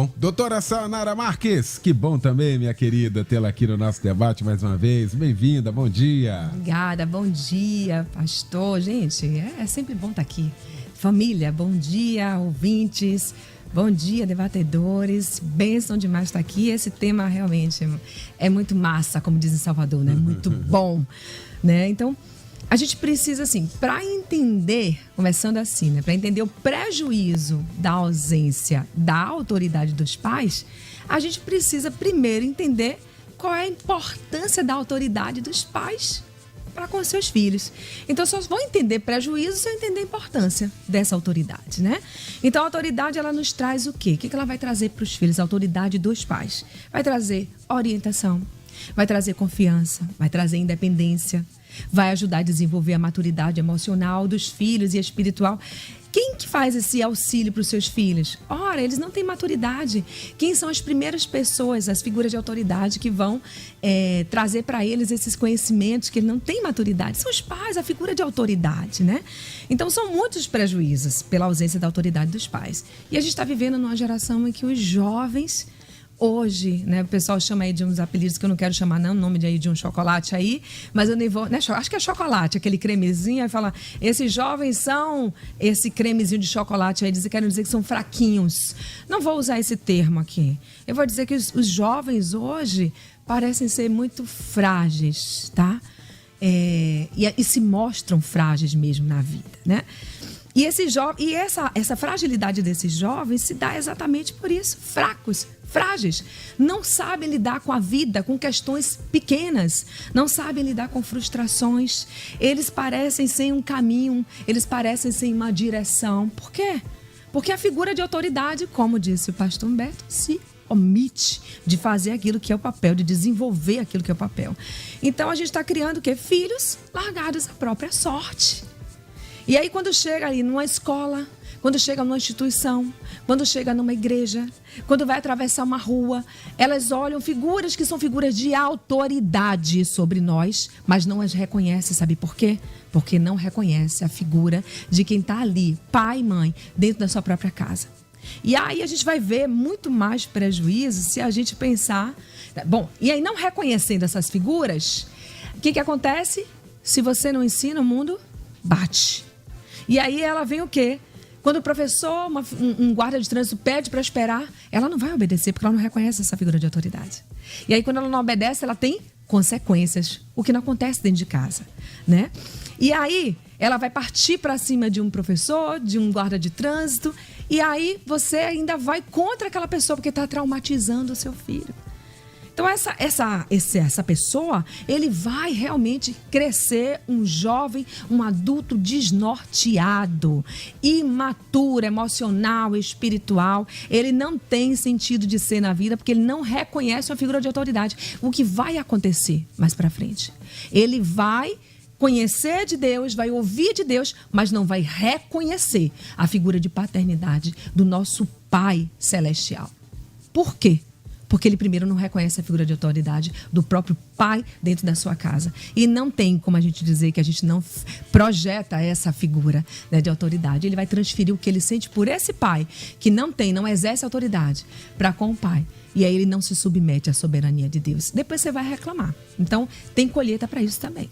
bom. Doutora Sayonara Marques, que bom também, minha querida, tê-la aqui no nosso debate mais uma vez. Bem-vinda, bom dia. Obrigada, bom dia, pastor. Gente, é sempre bom estar aqui. Família, bom dia, ouvintes. Bom dia, debatedores. Bênção demais estar aqui. Esse tema realmente é muito massa, como diz em Salvador, né? Muito bom, né? Então, a gente precisa, assim, para entender, começando assim, né? Para entender o prejuízo da ausência da autoridade dos pais, a gente precisa primeiro entender qual é a importância da autoridade dos pais para com seus filhos. Então, só vão entender prejuízo se eu entender a importância dessa autoridade, né? Então, a autoridade, ela nos traz o quê? O que ela vai trazer para os filhos? A autoridade dos pais. Vai trazer orientação, vai trazer confiança, vai trazer independência, vai ajudar a desenvolver a maturidade emocional dos filhos e espiritual. Quem que faz esse auxílio para os seus filhos? Ora, eles não têm maturidade. Quem são as primeiras pessoas, as figuras de autoridade que vão trazer para eles esses conhecimentos que eles não têm maturidade? São os pais, a figura de autoridade, né? Então, são muitos prejuízos pela ausência da autoridade dos pais. E a gente está vivendo numa geração em que os jovens... Hoje, né, o pessoal chama aí de uns apelidos que eu não quero chamar, não, o nome de um chocolate aí, mas eu nem vou, né, acho que é chocolate, aquele cremezinho, aí fala, esses jovens são esse cremezinho de chocolate aí, querem dizer que são fraquinhos. Não vou usar esse termo aqui. Eu vou dizer que os jovens hoje parecem ser muito frágeis, tá? E se mostram frágeis mesmo na vida, né? E essa fragilidade desses jovens se dá exatamente por isso, fracos, frágeis, não sabem lidar com a vida, com questões pequenas, não sabem lidar com frustrações, eles parecem sem um caminho, eles parecem sem uma direção. Por quê? Porque a figura de autoridade, como disse o pastor Humberto, se omite de fazer aquilo que é o papel, de desenvolver aquilo que é o papel. Então a gente está criando o quê? Filhos largados à própria sorte. E aí quando chega ali numa escola, quando chega numa instituição, quando chega numa igreja, quando vai atravessar uma rua, elas olham figuras que são figuras de autoridade sobre nós, mas não as reconhecem, sabe por quê? Porque não reconhece a figura de quem está ali, pai e mãe, dentro da sua própria casa. E aí a gente vai ver muito mais prejuízo se a gente pensar... Bom, e aí não reconhecendo essas figuras, o que acontece? Se você não ensina, o mundo bate. E aí ela vem o quê? Quando o professor, um guarda de trânsito pede para esperar, ela não vai obedecer porque ela não reconhece essa figura de autoridade. E aí quando ela não obedece, ela tem consequências, o que não acontece dentro de casa, né? E aí ela vai partir para cima de um professor, de um guarda de trânsito, e aí você ainda vai contra aquela pessoa porque está traumatizando o seu filho. Então essa pessoa, ele vai realmente crescer um jovem, um adulto desnorteado, imaturo, emocional, espiritual. Ele não tem sentido de ser na vida porque ele não reconhece uma figura de autoridade. O que vai acontecer mais para frente? Ele vai conhecer de Deus, vai ouvir de Deus, mas não vai reconhecer a figura de paternidade do nosso Pai Celestial. Por quê? Porque ele primeiro não reconhece a figura de autoridade do próprio pai dentro da sua casa. E não tem como a gente dizer que a gente não projeta essa figura, né, de autoridade. Ele vai transferir o que ele sente por esse pai, que não exerce autoridade, para com o pai. E aí ele não se submete à soberania de Deus. Depois você vai reclamar. Então, tem colheita para isso também.